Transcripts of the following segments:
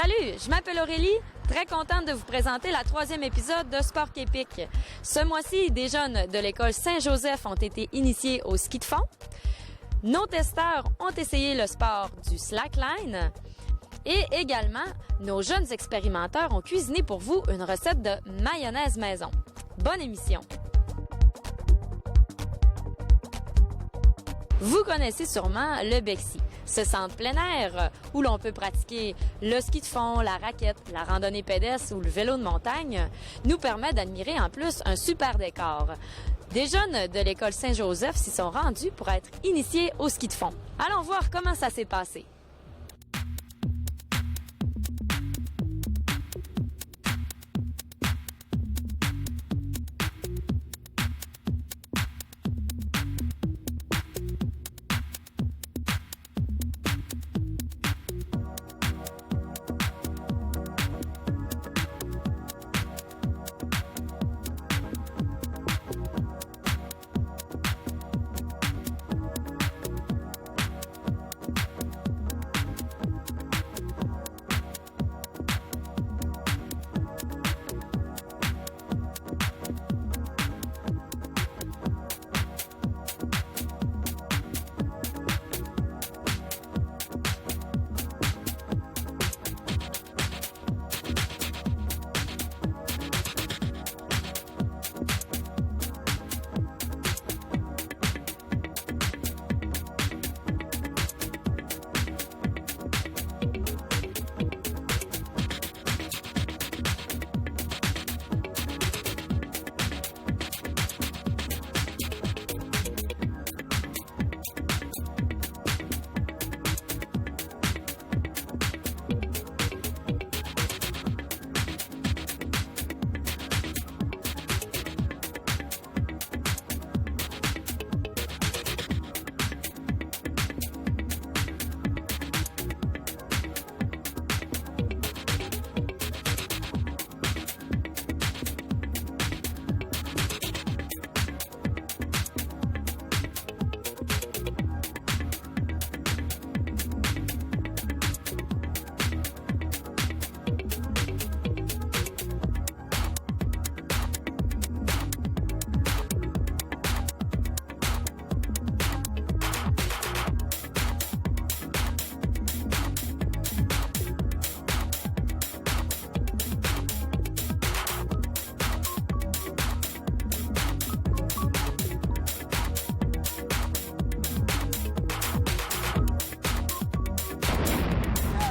Salut, je m'appelle Aurélie, très contente de vous présenter la 3e épisode de Sport Épique. Ce mois-ci, des jeunes de l'école Saint-Joseph ont été initiés au ski de fond. Nos testeurs ont essayé le sport du slackline. Et également, nos jeunes expérimenteurs ont cuisiné pour vous une recette de mayonnaise maison. Bonne émission! Vous connaissez sûrement le Bexy, ce centre plein air où l'on peut pratiquer le ski de fond, la raquette, la randonnée pédestre ou le vélo de montagne, nous permet d'admirer en plus un super décor. Des jeunes de l'école Saint-Joseph s'y sont rendus pour être initiés au ski de fond. Allons voir comment ça s'est passé.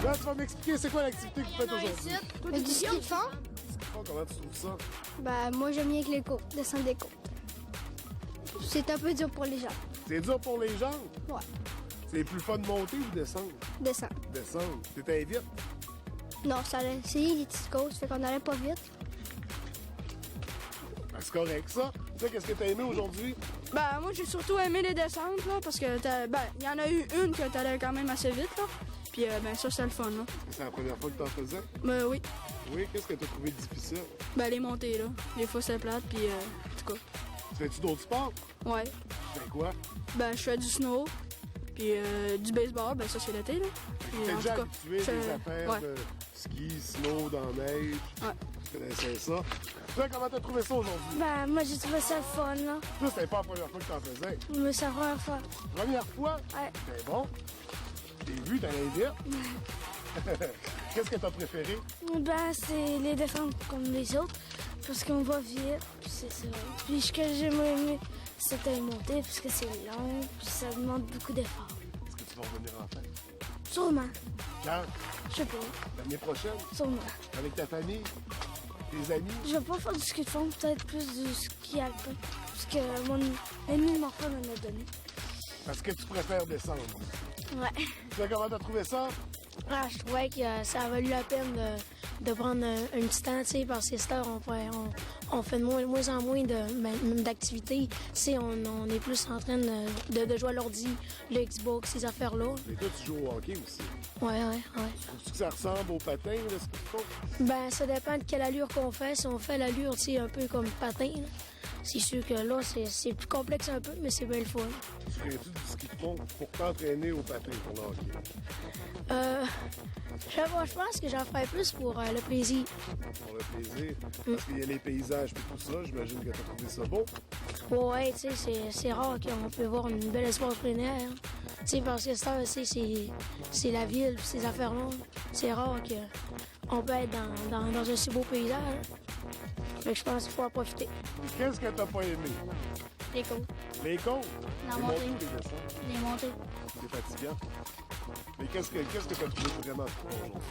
Là, tu vas m'expliquer c'est quoi l'activité que vous faites aujourd'hui? Du ski de fond? Comment tu trouves ça? Ben, moi, j'aime bien avec les côtes, descendre des côtes. C'est un peu dur pour les jambes. C'est dur pour les jambes? Ouais, C'est plus fun de monter ou descendre? descendre. Descendre. T'étais vite? Non, ça allait essayer les petites côtes, fait qu'on allait pas vite. Ben, c'est correct, ça. Tu sais, qu'est-ce que t'as aimé aujourd'hui? Ben, moi, j'ai surtout aimé les descentes, là, parce que, il y en a eu une que t'allais quand même assez vite, là. Puis, ben, ça, c'était le fun, là. C'est la première fois que t'en faisais? Ben, oui. Oui, qu'est-ce que t'as trouvé difficile? Ben, les montées, là. Des fois, c'est plate, puis, en tout cas. Fais-tu d'autres sports? Ouais. Tu fais quoi? Ben, je fais du snow, puis du baseball, ben, ça, c'est l'été, là. Puis, T'es en déjà tout cas, habitué je fais- des affaires ouais. de ski, snow, dans la neige. Ouais. Tu connaissais ça. Toi, comment t'as trouvé ça aujourd'hui? Ben, moi, j'ai trouvé ça le fun, là. Toi, c'était pas la première fois que t'en faisais. Mais ça va faire. Première fois? Ouais. C'est bon. T'es vu, t'allais vite. Qu'est-ce que t'as préféré? Ben, c'est les descendre comme les autres, parce qu'on va vite, puis c'est ça. Puis ce que j'ai aimé, c'était les montées, parce que c'est long, puis ça demande beaucoup d'efforts. Est-ce que tu vas revenir en fait? Sûrement. Quand? Je sais pas. L'année prochaine? Sûrement. Avec ta famille? Tes amis? Je vais pas faire du ski de fond, peut-être plus du ski alpin, parce que mon ami m'en m'en a donné. Parce que tu préfères descendre. Ouais. Tu sais comment t'as trouvé ça? Ah, je trouvais que ça a valu la peine de prendre un petit temps, tu sais, parce que cette heure, on fait de moins en moins d'activités. On est plus en train de jouer à l'ordi, le Xbox, ces affaires-là. Mais toi, tu joues au hockey aussi. Ouais. Trouves-tu que ça ressemble au patin, là, ce qu'ils font? Ben, ça dépend de quelle allure qu'on fait. Si on fait l'allure, tu sais, un peu comme patin, là, c'est sûr que là, c'est plus complexe un peu, mais c'est bien le fun. Tu ferais-tu du ski de fond pour t'entraîner au patin pour le hockey? Je pense que j'en ferais plus pour le plaisir. Pour le plaisir? Parce qu'il y a les paysages et tout ça, j'imagine que t'as trouvé ça beau. Ouais, tu sais, c'est rare qu'on peut voir une belle espace plein air. Tu sais, parce que ça, c'est la ville, ces affaires-là. C'est rare qu'on peut être dans un si beau paysage. Fait que je pense qu'il faut en profiter. Qu'est-ce que t'as pas aimé? Les côtes. Les côtes? La Les montée. montées ou les descentes? Les montées. C'est fatigant. Mais qu'est-ce que t'as trouvé vraiment trop aujourd'hui?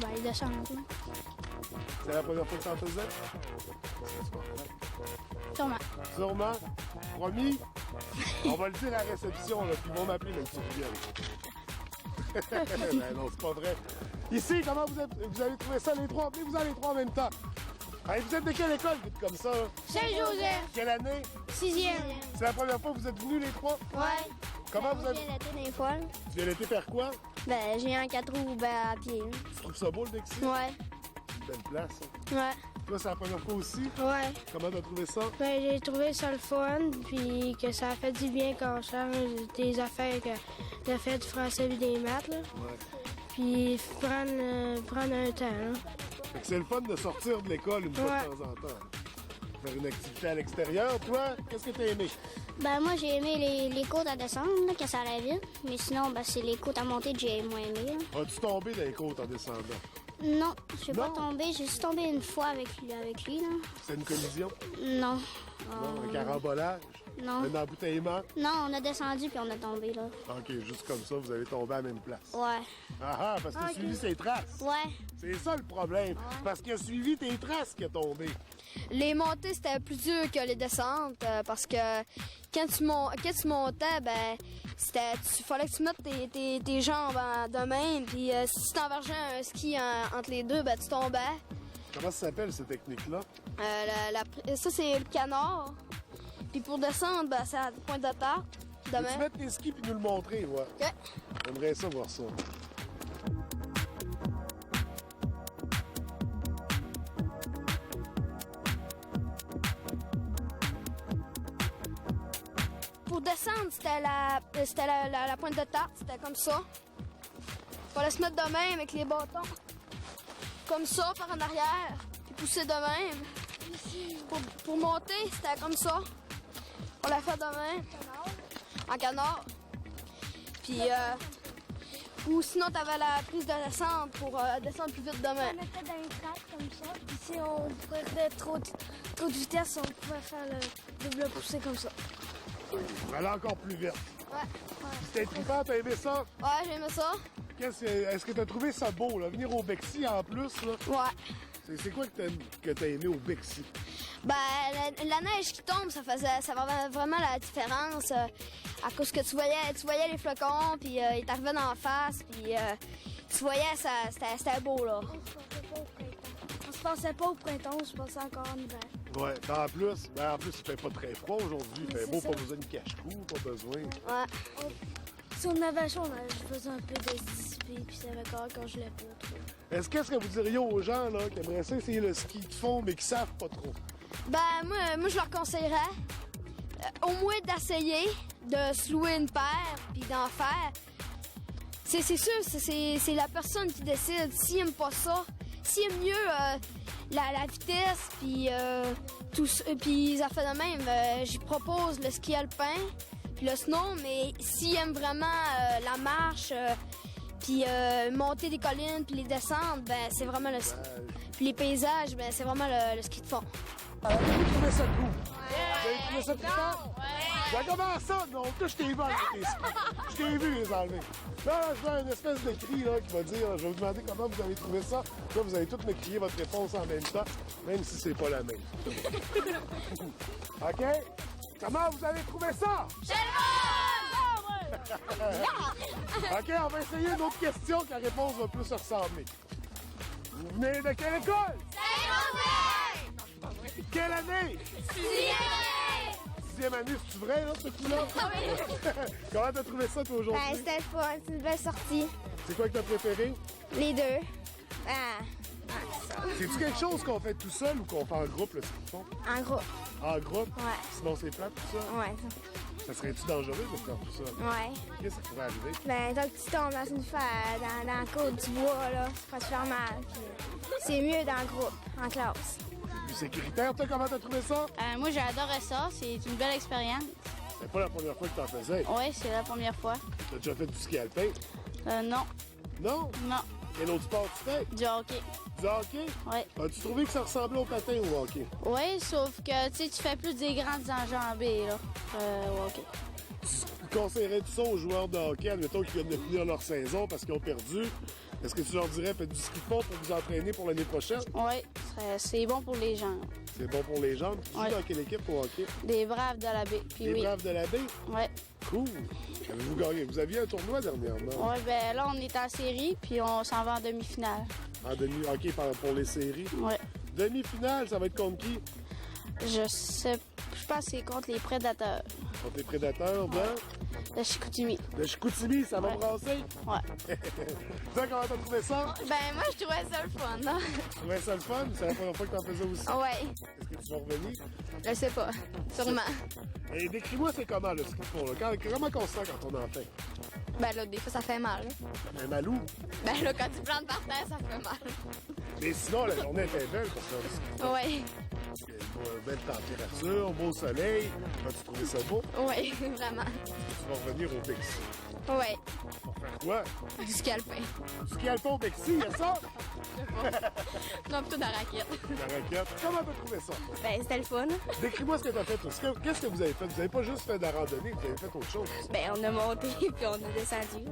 Ben, les descentes. C'est la première fois que t'en faisais? Sûrement. Sûrement. Promis? On va le dire à la réception, là, puis ils vont m'appeler même si tu reviens. Ben non, c'est pas vrai. Ici, comment vous avez trouvé ça les trois? Venez-vous en les trois en même temps. Hey, vous êtes de quelle école, vite comme ça? Là? Saint-Joseph. Quelle année? 6e. C'est la première fois que vous êtes venus les trois? Ouais. Comment vous avez... l'été d'un fois. Tu viens l'été faire quoi? Ben, j'ai un 4 roues à pied. Tu trouves ça beau le Dixie? Ouais. Une belle place. Hein? Ouais. Toi, c'est la première fois aussi? Ouais. Comment t'as trouvé ça? Ben, j'ai trouvé ça le fun, puis que ça fait du bien quand on change des affaires que t'as fait du français et des maths, là. Ouais. Puis prendre un temps, là. Fait que c'est le fun de sortir de l'école une fois Ouais. de temps en temps. Faire une activité à l'extérieur. Toi, qu'est-ce que t'as aimé? Ben moi j'ai aimé les côtes à descendre, là, que ça allait vite. Mais sinon, ben, c'est les côtes à monter que j'ai moins aimé. Là. As-tu tombé dans les côtes en descendant? Non, je suis pas Non? tombée. J'ai juste tombé une fois avec lui là. C'est une collision? Non. Non, un carambolage? Non. Un embouteillement? Non, on a descendu puis on a tombé là. OK, juste comme ça, vous avez tombé à la même place. Ouais. Ah ah, parce que tu as suivi ses traces. Ouais. C'est ça le problème. Parce qu'il a suivi tes traces qu'il a tombé. Les montées, c'était plus dur que les descentes parce que quand tu montais, ben, fallait que tu mettes tes jambes de même. Puis si tu t'envergeais un ski entre les deux, ben, tu tombais. Comment ça s'appelle, cette technique-là? Ça, c'est le canard. Puis pour descendre, ben, c'est à la pointe de tarte. De Peux-tu même. mettre tes skis et nous le montrer, ouais? OK. J'aimerais ça voir ça. Pour descendre, c'était la pointe de tarte. C'était comme ça. Fallait se mettre de même avec les bâtons. Comme ça, par en arrière. Puis pousser de même. Pour monter, c'était comme ça. On l'a fait de même. En canard. Puis, ou sinon, t'avais la prise de descente pour descendre plus vite de On même. mettait dans une trappe comme ça, puis si on perdait trop de vitesse, on pouvait faire le double poussé comme ça. Aller encore plus vite. Ouais. C'était trippant, t'as aimé ça? Ouais, j'ai aimé ça. Est-ce que t'as trouvé ça beau, là? Venir au Bexy en plus, là? Ouais. C'est quoi que t'as aimé au Bexy? Ben, la neige qui tombe, ça faisait vraiment la différence. À cause que tu voyais les flocons, puis ils t'arrivaient d'en face, puis tu voyais, c'était beau, là. On se pensait pas au printemps, on se pensait encore en hiver. Ouais, en plus, il fait pas très froid aujourd'hui. Il fait c'est beau, ça. pas besoin de cache-cou, pas besoin. Ouais. Si on avait chaud, je faisais un peu d'estivité, puis ça avait correct quand je l'ai pas trop. Qu'est-ce que vous diriez aux gens là, qui aimeraient ça essayer le ski de fond, mais qui savent pas trop? Ben, moi je leur conseillerais au moins d'essayer de se louer une paire, puis d'en faire. C'est sûr, c'est la personne qui décide. S'il aime pas ça, s'il aime mieux la vitesse, puis tout ça, puis ça fait de même, j'y propose le ski alpin, puis le snow, mais s'il aime vraiment la marche, puis monter des collines, puis les descendre, ben c'est vraiment le ski. Puis les paysages, ben c'est vraiment le ski de fond. Alors, vous trouvez ça cool? Vous avez trouvé ça trippant? Ben, comment ça? Non, toi, je t'ai vu enlever tes skis. Je t'ai vu les enlever. Là, je vois une espèce de cri là, qui va dire, je vais vous demander comment vous avez trouvé ça. Là, vous allez toutes me crier votre réponse en même temps, même si c'est pas la même. OK? Comment vous avez trouvé ça? OK, on va essayer une autre question que la réponse va plus se ressembler. Vous venez de quelle école? Saint-Joseph! Quelle année? 6e année, c'est-tu vrai, là, ce coup-là? Comment t'as trouvé ça, toi, aujourd'hui? Ben, c'était le fun, c'est une belle sortie. C'est quoi que t'as préféré? Les deux. C'est-tu quelque chose qu'on fait tout seul ou qu'on fait en groupe, le ski de fond? En gros. En groupe? Ouais. Sinon, c'est plate, tout ça? Ouais. Ça serait-tu dangereux de faire tout ça? Ouais. Qu'est-ce qui pourrait arriver? Ben, donc tu tombes dans une dans le côte du bois, là, ça va te faire mal. Puis c'est mieux dans le groupe, en classe. Plus sécuritaire, toi, comment t'as trouvé ça? Moi, j'adorais ça. C'est une belle expérience. C'est pas la première fois que t'en faisais. Oui, c'est la première fois. T'as déjà fait du ski alpin? Non, Non? non, Quel autre sport tu fais? du hockey. Du hockey? Oui. As-tu trouvé que ça ressemblait au patin ou au hockey? Oui, sauf que tu fais plus des grandes enjambées, là. Au hockey. Tu conseillerais tout ça aux joueurs de hockey, admettons qu'ils viennent de finir leur saison parce qu'ils ont perdu? Est-ce que tu leur dirais, faites du ski de fond pour vous entraîner pour l'année prochaine? Oui, c'est bon pour les jambes. C'est bon pour les jambes. Tu joues Ouais. dans quelle équipe au hockey? Des braves de la baie. Puis Les oui. Braves de la Baie? Oui. Cool! Avez-vous gagné? Vous aviez un tournoi dernièrement? Ouais, ben là, on est en série, puis on s'en va en demi-finale. En demi, OK, pour les séries. Oui. Demi-finale, ça va être contre qui? Je pense que c'est contre les prédateurs Contre les prédateurs de Chicoutimi. de Chicoutimi, ça va Ouais. brasser? Ouais. Toi, comment t'as trouvé ça? Ben, moi, je trouvais ça le fun, là. Tu trouvais ça le fun? C'est la première fois que t'en faisais aussi? Ouais. Est-ce que tu vas revenir? Je sais pas. Sûrement. Et décris-moi, c'est comment le ski de fond, là? Comment qu'on se sent quand on en fait? Ben, là, des fois, ça fait mal. Un malou? Ben, là, quand tu plantes par terre, ça fait mal. Mais sinon, la journée était belle pour faire du ski de fond. Ouais. Il y a une belle température, beau soleil. As-tu trouvé ça beau? Ouais, vraiment. Tu vas revenir au Bexy. Ouais. Pour faire quoi? Du ski alpin. Du ski alpin au Bexy, il y a ça? Non, plutôt de la raquette. La raquette. Comment t'as trouvé ça? Ben, c'était le fun. Décris-moi ce que t'as fait. Qu'est-ce que vous avez fait? Vous avez pas juste fait de la randonnée, vous avez fait autre chose. Ben, on a monté, puis on a descendu.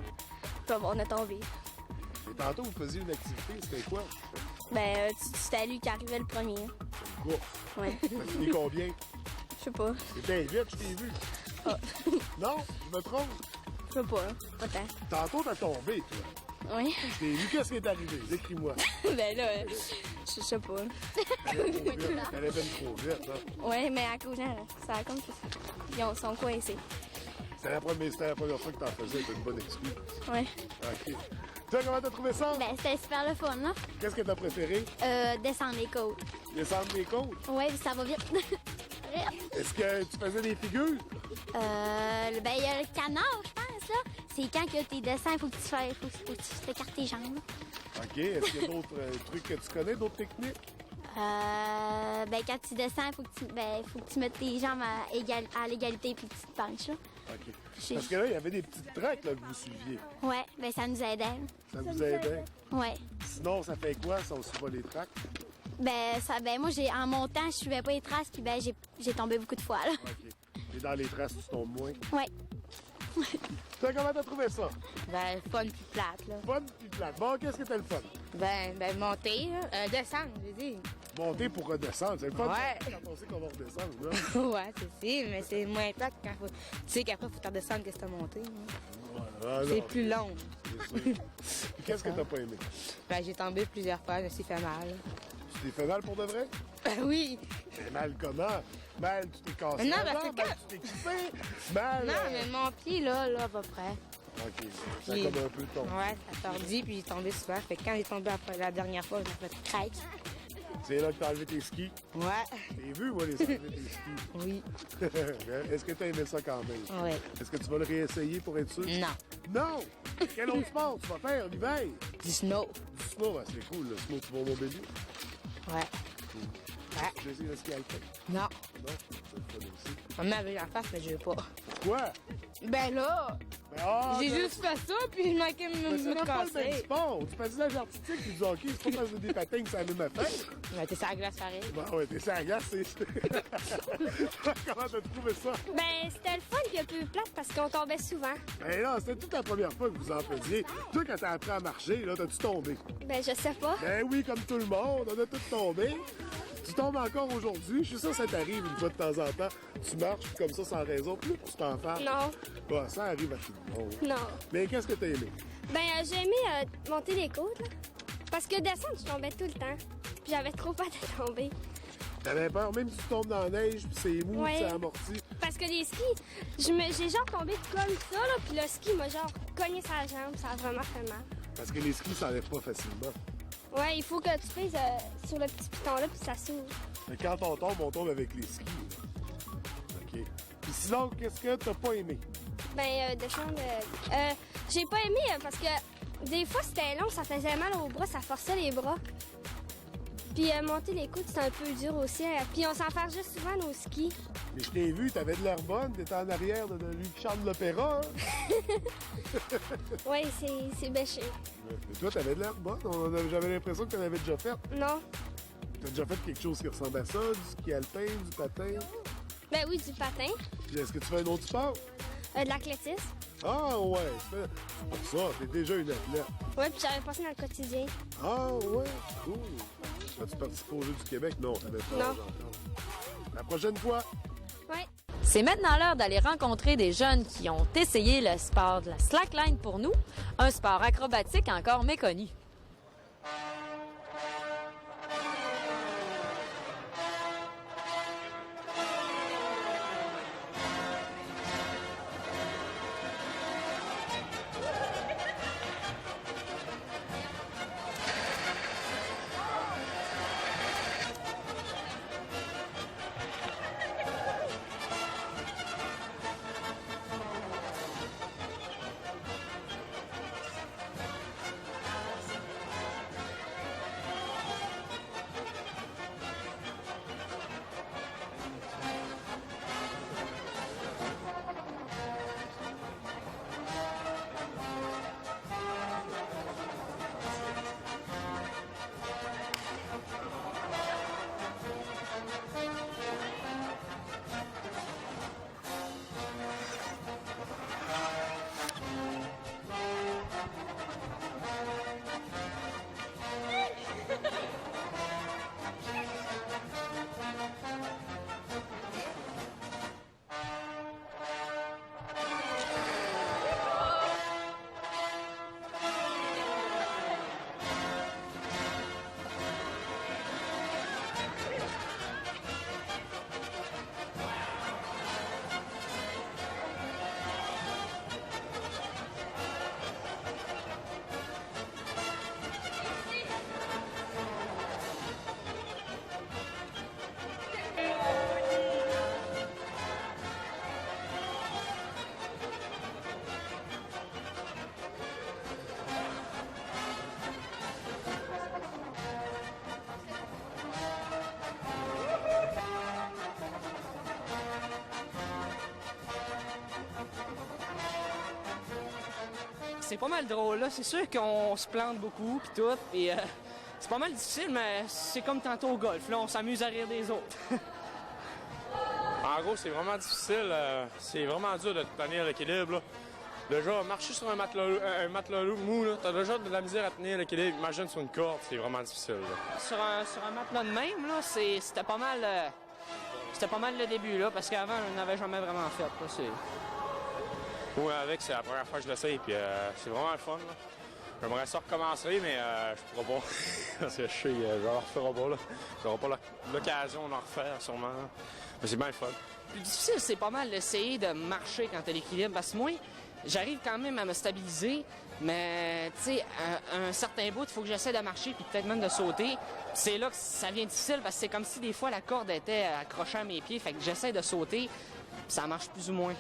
Puis on a tombé. Et tantôt, vous faisiez une activité, c'était quoi? Ben, c'était lui qui arrivait le premier. Une course. Ouais. T'as fini combien? Je sais pas. C'est bien vite, je t'ai vu. Non? Je me trompe? Je sais pas. Pas tant. Tantôt, t'as tombé, toi. Oui. Je t'ai vu, qu'est-ce qui est arrivé? Décris-moi. Ben là, je sais pas. Elle est bien trop vite, hein? Ouais, mais à cause ça a comme ils sont coincés. C'était la première fois que t'en faisais, t'as une bonne excuse. Ouais. OK. Toi, comment t'as trouvé ça? Ben, c'était super le fun, là. Qu'est-ce que t'as préféré? Descendre les côtes. Descendre les côtes? Ouais, ça va vite. Est-ce que tu faisais des figures? Ben, il y a le canard, je pense, là. C'est quand que tu descends, il faut que tu t'écartes tes jambes. OK. Est-ce qu'il y a d'autres trucs que tu connais, d'autres techniques? Ben, quand tu descends, il faut que tu mettes tes jambes à l'égalité puis que tu te penches, là. OK. Parce que là, il y avait des petites tracks là, que vous suiviez. Ouais, ben, ça nous aidait. Ça vous aidait. Ouais. Sinon, ça fait quoi si on suit pas les tracks? Ben, moi, en montant, je suivais pas les traces, puis ben, j'ai tombé beaucoup de fois, là. OK. Et dans les traces, tu tombes moins. Ouais. Toi, comment t'as trouvé ça? Ben, fun puis plate, là. Fun puis plate. Bon, qu'est-ce que t'as le fun? Ben, monter, descendre, je veux dire. Monter pour redescendre. C'est le fun Ouais. quand on sait qu'on va redescendre, là. Ouais, c'est mais c'est moins plate quand tu sais qu'après, faut t'en descendre que c'est à monter. Hein. Ah, C'est non, plus long. c'est sûr. Puis qu'est-ce que t'as pas aimé? Ben, j'ai tombé plusieurs fois, je me suis fait mal. Tu t'es fait mal pour de vrai? Ben oui. Mais mal comment? Mal, tu t'es cassé Non, la parce jambe, que mal, tu t'es kiffé? Mal... Non, mais mon pied, là, à peu près. OK, ça Puis- comme un peu ton... Ouais, ça tordi, puis j'ai tombé souvent. Fait que quand j'ai tombé après la dernière fois, j'ai fait craque. C'est là que t'as enlevé tes skis. Ouais. J'ai vu, moi, les enlever tes skis. Oui. Est-ce que t'as aimé ça quand même? Ouais. Est-ce que tu vas le réessayer pour être sûr? Non. Non! Quel autre sport tu vas faire l'hiver? Du snow. Du snow, ouais, c'est cool, le snow, tu vas au Montbéliard. Ouais. Ouais. Tu veux essayer le ski alpin? Non. Non? C'est le fun aussi. Ma mère veut que j'en fasse, mais je veux pas. Quoi? Ben là, Ben, ah, j'ai ben, juste fait ça, puis je manquais de mais c'est me même pas le même casser. sport. Du patinage artistique et du hockey, c'est pas parce que des patins que ça a la même affaire. Mais t'es sur la glace pareil. Bon, ouais, t'es ça glace, c'est sûr. Comment t'as trouvé ça? Ben, c'était le fun puis un peu plate parce qu'on tombait souvent. Ben là, c'était toute la première fois que vous en faisiez. Toi, quand t'as appris à marcher, là, t'as-tu tombé? Ben, je sais pas. Ben oui, comme tout le monde, on a tous tombé. Tu tombes encore aujourd'hui. Je suis sûr que ça t'arrive une fois de temps en temps. Tu marches puis comme ça sans raison, plus tu t'enfarges. Non. Bah, ça arrive à tout le monde. Non. Mais qu'est-ce que t'as aimé? Ben, j'ai aimé monter les côtes, là. Parce que descendre, je tombais tout le temps. Puis j'avais trop peur de tomber. T'avais peur, même si tu tombes dans la neige, puis c'est mou, Ouais. puis c'est amorti. Parce que les skis, j'ai genre tombé comme ça, là, puis le ski m'a genre cogné sa jambe, ça a vraiment fait mal. Parce que les skis s'enlèvent pas facilement. Ouais, il faut que tu pèses sur le petit piton-là, puis ça s'ouvre. Mais quand on tombe avec les skis. Là. OK. Puis sinon, qu'est-ce que t'as pas aimé? Ben, descendre. J'ai pas aimé parce que des fois c'était long, ça faisait mal aux bras, ça forçait les bras. Puis monter les coudes, c'était un peu dur aussi. Puis on s'enfargeait souvent nos skis. Mais je t'ai vu, t'avais de l'air bonne, t'étais en arrière de lui qui chante l'opéra. Hein? Oui, c'est bêché. Mais toi, t'avais de l'air bonne. J'avais l'impression que t'en avais déjà fait. Non? T'as déjà fait quelque chose qui ressemble à ça, du ski alpin, du patin. Ben oui, du patin, Puis est-ce que tu fais un autre sport? de l'athlétisme. Ah ouais, c'est pour ça, t'es déjà une athlète. Ouais, puis j'avais passé dans le quotidien. Ah ouais, cool. As-tu participé aux Jeux du Québec? Non, t'avais pas Non. l'âge encore. La prochaine fois. Ouais. C'est maintenant l'heure d'aller rencontrer des jeunes qui ont essayé le sport de la slackline pour nous, un sport acrobatique encore méconnu. C'est pas mal drôle, là. C'est sûr qu'on se plante beaucoup, puis tout. Et c'est pas mal difficile, mais c'est comme tantôt au golf. Là, on s'amuse à rire des autres. En gros, c'est vraiment difficile. C'est vraiment dur de tenir l'équilibre. Là. Déjà, marcher sur un matelas mou, là, t'as déjà de la misère à tenir l'équilibre. Imagine sur une corde, c'est vraiment difficile. Là. Sur un matelas de même, là, c'était pas mal... c'était pas mal le début, là, parce qu'avant, on n'avait jamais vraiment fait. Là, Moi, avec, c'est la première fois que je l'essaye, puis c'est vraiment le fun. Là. J'aimerais ça recommencer, mais je pourrais pas. Parce que je sais, je le referai pas, là. J'aurai pas l'occasion d'en refaire, sûrement. Là. Mais c'est bien le fun. Le plus difficile, c'est pas mal d'essayer de marcher quand t'as l'équilibre, parce que moi, j'arrive quand même à me stabiliser, mais, tu sais, à un certain bout, il faut que j'essaie de marcher, puis peut-être même de sauter. C'est là que ça devient difficile, parce que c'est comme si des fois la corde était accrochée à mes pieds, fait que j'essaie de sauter, puis ça marche plus ou moins.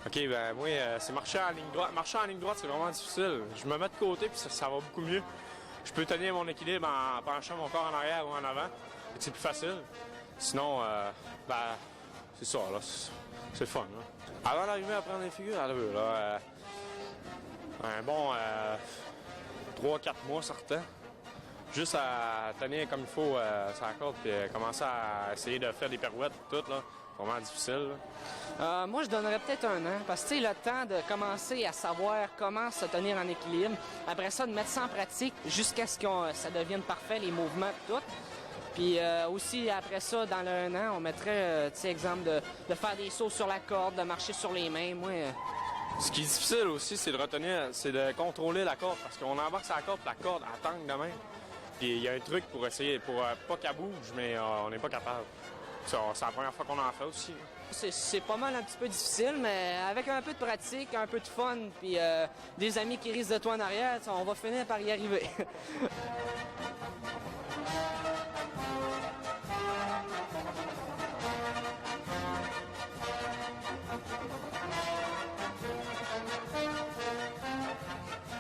OK, ben moi, c'est marcher en ligne droite. Marcher en ligne droite, c'est vraiment difficile. Je me mets de côté, puis ça va beaucoup mieux. Je peux tenir mon équilibre en penchant mon corps en arrière ou en avant. C'est plus facile. Sinon, ben, c'est ça, là. C'est le fun, là. Avant d'arriver à prendre les figures, là, un bon 3-4 mois, certain. Juste à tenir comme il faut sur la corde, puis commencer à essayer de faire des pirouettes et tout, là. Vraiment difficile, là. Moi, je donnerais peut-être un an, parce que, tu sais, le temps de commencer à savoir comment se tenir en équilibre. Après ça, de mettre ça en pratique jusqu'à ce que ça devienne parfait, les mouvements et tout. Puis aussi, après ça, dans le 1 an, on mettrait, tu sais, exemple de faire des sauts sur la corde, de marcher sur les mains. Moi, Ce qui est difficile aussi, c'est de retenir, c'est de contrôler la corde, parce qu'on embarque sur la corde, puis la corde, elle tangue de même. Puis il y a un truc pour essayer, pour pas qu'elle bouge, mais on n'est pas capable. C'est la première fois qu'on en fait aussi. C'est pas mal un petit peu difficile, mais avec un peu de pratique, un peu de fun, puis des amis qui risent de toi en arrière, on va finir par y arriver.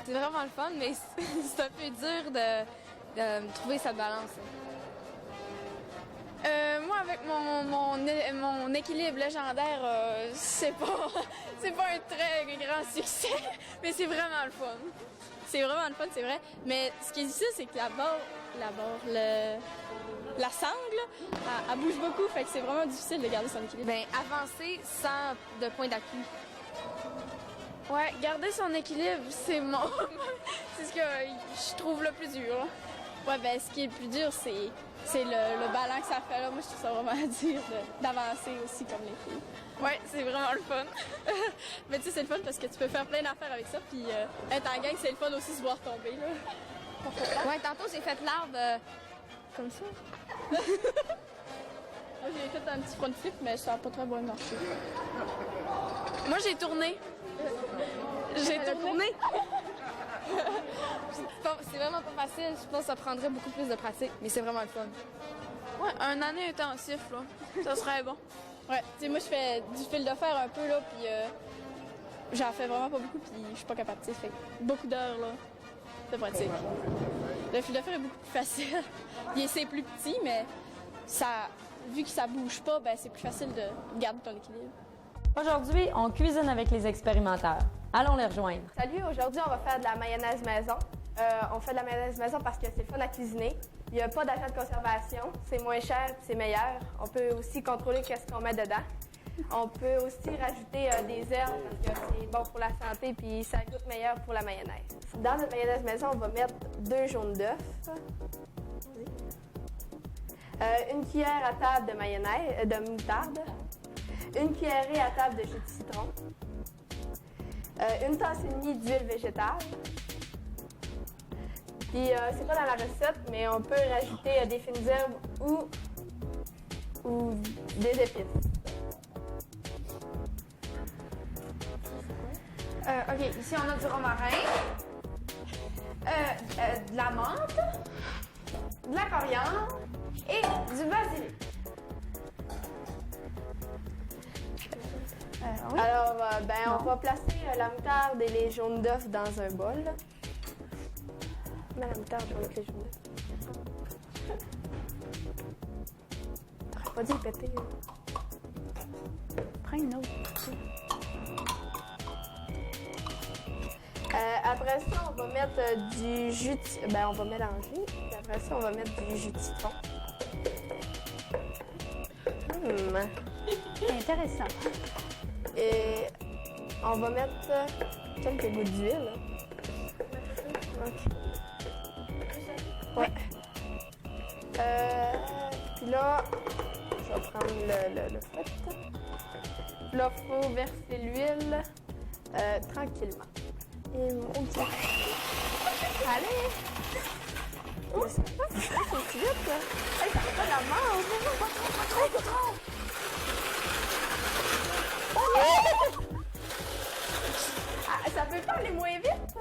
C'est vraiment le fun, mais c'est un peu dur de trouver sa balance. Moi, avec mon équilibre légendaire, c'est pas un très grand succès, mais c'est vraiment le fun. C'est vraiment le fun, c'est vrai. Mais ce qui est difficile, c'est que la sangle, elle bouge beaucoup, fait que c'est vraiment difficile de garder son équilibre. Ben, avancer sans de point d'appui. Ouais, garder son équilibre, c'est c'est ce que je trouve le plus dur. Ouais, ben, ce qui est le plus dur, c'est le ballon que ça fait là. Moi, je trouve ça vraiment dur d'avancer aussi comme les filles. Ouais, c'est vraiment le fun. Mais tu sais, c'est le fun parce que tu peux faire plein d'affaires avec ça. Puis être en gang, c'est le fun aussi de se voir tomber, là. Ouais, tantôt, j'ai fait l'arbre comme ça. Moi, j'ai fait un petit front flip, mais ça n'a pas très bien marché. Moi, j'ai tourné. J'ai tourné. C'est vraiment pas facile. Je pense que ça prendrait beaucoup plus de pratique, mais c'est vraiment le fun. Ouais, un année intensif, là. Ça serait bon. Ouais, tu sais, moi, je fais du fil de fer un peu, là, puis j'en fais vraiment pas beaucoup, puis je suis pas capable, tu sais. Fait beaucoup d'heures, là, de pratique. Le fil de fer est beaucoup plus facile. C'est plus petit, mais vu que ça bouge pas, ben c'est plus facile de garder ton équilibre. Aujourd'hui, on cuisine avec les expérimenteurs. Allons les rejoindre. Salut, aujourd'hui, on va faire de la mayonnaise maison. On fait de la mayonnaise maison parce que c'est le fun à cuisiner. Il n'y a pas d'agent de conservation, c'est moins cher et c'est meilleur. On peut aussi contrôler qu'est-ce qu'on met dedans. On peut aussi rajouter des herbes parce que c'est bon pour la santé puis ça goûte meilleur pour la mayonnaise. Dans notre mayonnaise maison, on va mettre 2 jaunes d'œufs, une cuillère à table de mayonnaise, de moutarde, une cuillerée à table de jus de citron, une tasse et demie d'huile végétale. Puis c'est pas dans la recette, mais on peut rajouter des fines herbes ou des épices. OK, ici, on a du romarin, de la menthe, de la coriandre et du basilic. Oui. Alors, on va placer la moutarde et les jaunes d'œufs dans un bol. Mets la moutarde, je vais mettre les jaunes d'œufs. T'aurais pas dit le péter. Prends une autre. Après ça, on va mettre du jus de... on va mélanger. Puis après ça, on va mettre du jus de citron. Intéressant. Et on va mettre quelques gouttes d'huile. OK. Ouais. Puis là, je vais prendre le fouet. Puis là, il faut verser l'huile tranquillement. Et mon Dieu. Allez! Oh, c'est vite, là. Hey, ça fait pas la mort! Ah, ça peut pas aller moins vite?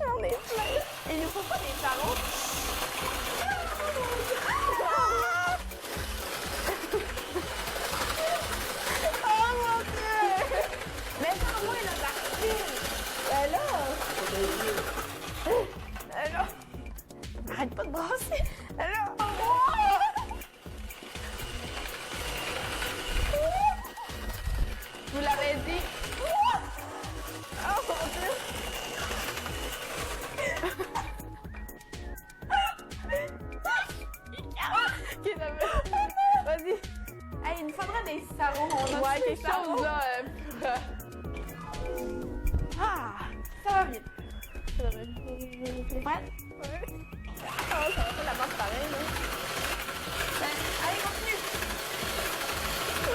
On est plein. Il nous faut pas des sarons. Oh mon Dieu! Mais pas moi, la partie! Alors! Arrête pas de brasser! Alors! Vous l'avez dit? Oh mon Dieu! Ok, vas-y. Hey, il nous faudra des sarons. On a quelque chose là. Ah! Ça va bien. Ça va bien. Prête? Oui. Oh, ça va faire la base pareil, là. Allez, continue! Ah!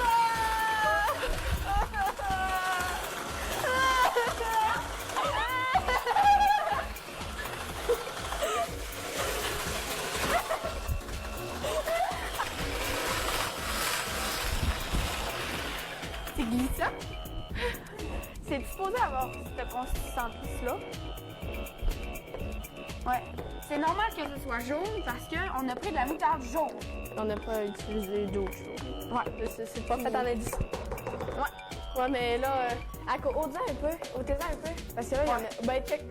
c'est supposé avoir cette consistance-là. Ouais. C'est normal que ce soit jaune parce qu'on a pris de la moutarde jaune. On n'a pas utilisé d'autres choses. Ouais. C'est pas fait en indice. Ouais. Ouais, mais là, ôte-en un peu. Ôtez-en un peu. Parce que là, il y en a. Ben, check.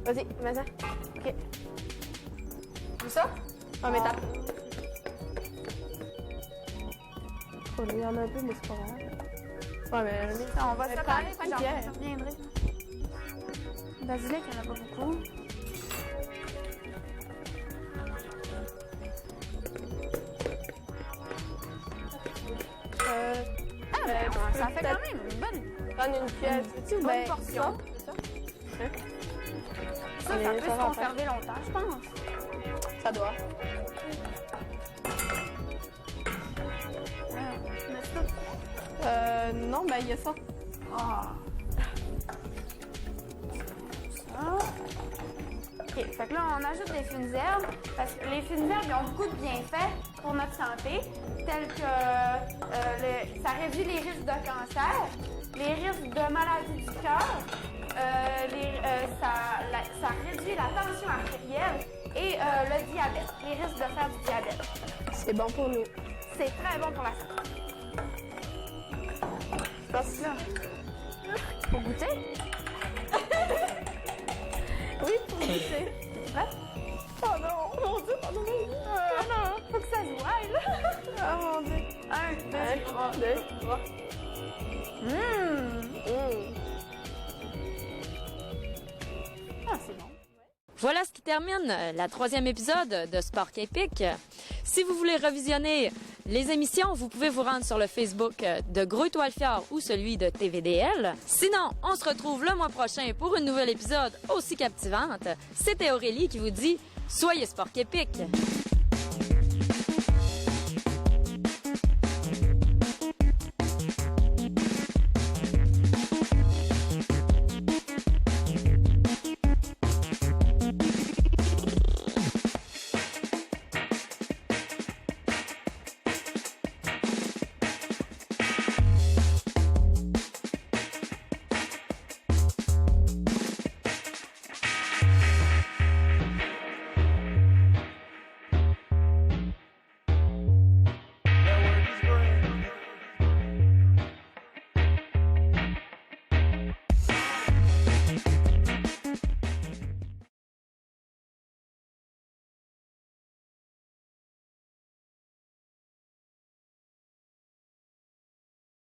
Vas-y, mets-en. OK. C'est ça? Ah, mais tape. Oh, il y en a un peu, mais c'est pas grave. Ouais, mais on va se séparer, puis j'en Pierre. reviendrai. Basilic, il n'y en a pas beaucoup. Ça fait quand même une bonne... Prendre une pièce. Une bonne portion. Ça peut se conserver longtemps, je pense. Ça doit. Non, ben, il y a ça. Ah. Ça. OK, fait que là, on ajoute des fines herbes, parce que les fines herbes, ils ont beaucoup de bienfaits pour notre santé, tels que ça réduit les risques de cancer, les risques de maladie du cœur, ça réduit la tension artérielle et le diabète, les risques de faire du diabète. C'est bon pour nous. C'est très bon pour la santé. Je pense que là, faut goûter? Oui, pour goûter. Prête? Oh non, mon Dieu, pardon. Non, faut que ça se voie, là. Oh mon Dieu. 1, 2, 3. 2, 3. Ah, c'est bon. Voilà ce qui termine la 3e épisode de Sport épique. Si vous voulez revisionner les émissions, vous pouvez vous rendre sur le Facebook de Gros Étoile Fjord ou celui de TVDL. Sinon, on se retrouve le mois prochain pour une nouvelle épisode aussi captivante. C'était Aurélie qui vous dit « Soyez Sport épique ».